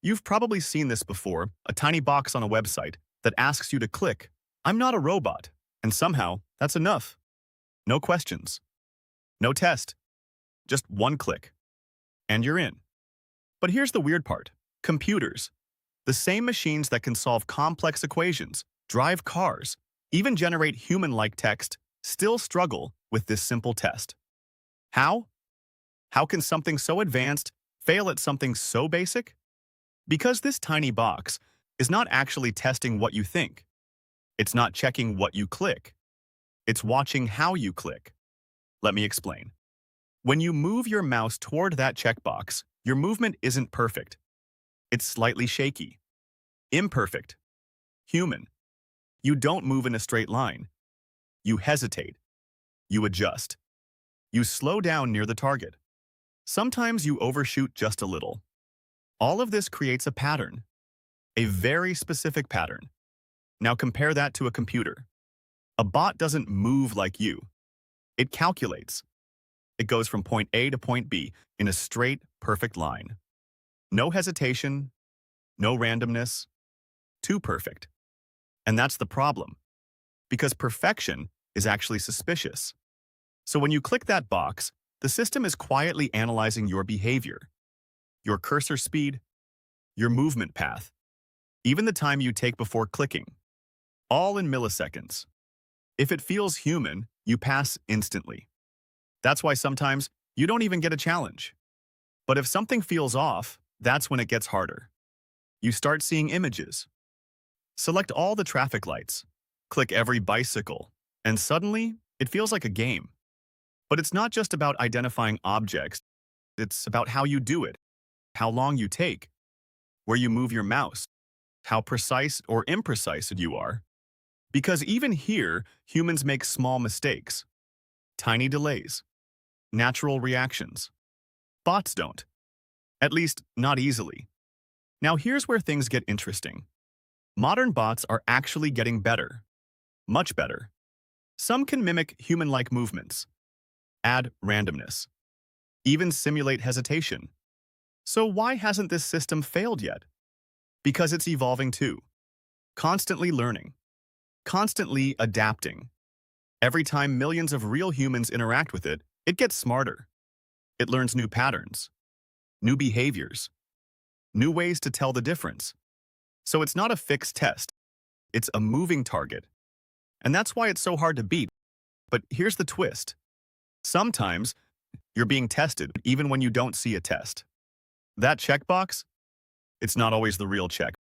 You've probably seen this before, a tiny box on a website that asks you to click, "I'm not a robot," and somehow that's enough. No questions, no test, just one click, and you're in. But here's the weird part. Computers, the same machines that can solve complex equations, drive cars, even generate human-like text, still struggle with this simple test. How? How can something so advanced fail at something so basic? Because this tiny box is not actually testing what you think. It's not checking what you click. It's watching how you click. Let me explain. When you move your mouse toward that checkbox, your movement isn't perfect. It's slightly shaky, imperfect, human. You don't move in a straight line. You hesitate. You adjust. You slow down near the target. Sometimes you overshoot just a little. All of this creates a pattern, a very specific pattern. Now compare that to a computer. A bot doesn't move like you. It calculates. It goes from point A to point B in a straight, perfect line. No hesitation, no randomness, too perfect. And that's the problem, because perfection is actually suspicious. So when you click that box, the system is quietly analyzing your behavior, your cursor speed, your movement path, even the time you take before clicking, all in milliseconds. If it feels human, you pass instantly. That's why sometimes you don't even get a challenge. But if something feels off, that's when it gets harder. You start seeing images. Select all the traffic lights, click every bicycle, and suddenly it feels like a game. But it's not just about identifying objects, it's about how you do it, how long you take, where you move your mouse, how precise or imprecise you are. Because even here, humans make small mistakes, tiny delays, natural reactions. Bots don't. At least, not easily. Now here's where things get interesting. Modern bots are actually getting better, much better. Some can mimic human-like movements, add randomness, even simulate hesitation. So why hasn't this system failed yet? Because it's evolving too, constantly learning, constantly adapting. Every time millions of real humans interact with it, it gets smarter. It learns new patterns, new behaviors, new ways to tell the difference. So it's not a fixed test, it's a moving target. And that's why it's so hard to beat. But here's the twist. Sometimes you're being tested even when you don't see a test. That checkbox, it's not always the real check.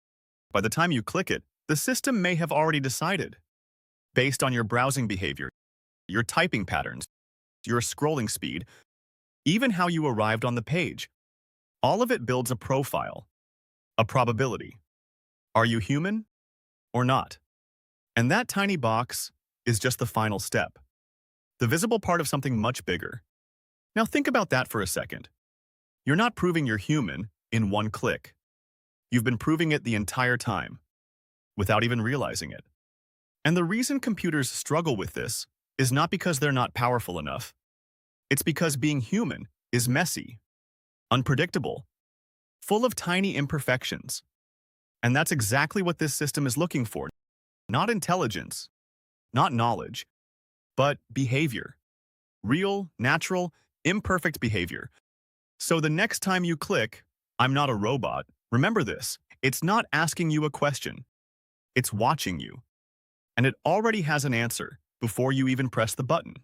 By the time you click it, the system may have already decided, based on your browsing behavior, your typing patterns, your scrolling speed, even how you arrived on the page. All of it builds a profile, a probability. Are you human or not? And that tiny box is just the final step, the visible part of something much bigger. Now think about that for a second. You're not proving you're human in one click. You've been proving it the entire time, without even realizing it. And the reason computers struggle with this is not because they're not powerful enough. It's because being human is messy, unpredictable, full of tiny imperfections. And that's exactly what this system is looking for. Not intelligence, not knowledge, but behavior. Real, natural, imperfect behavior. So the next time you click, "I'm not a robot," remember this. It's not asking you a question. It's watching you. And it already has an answer before you even press the button.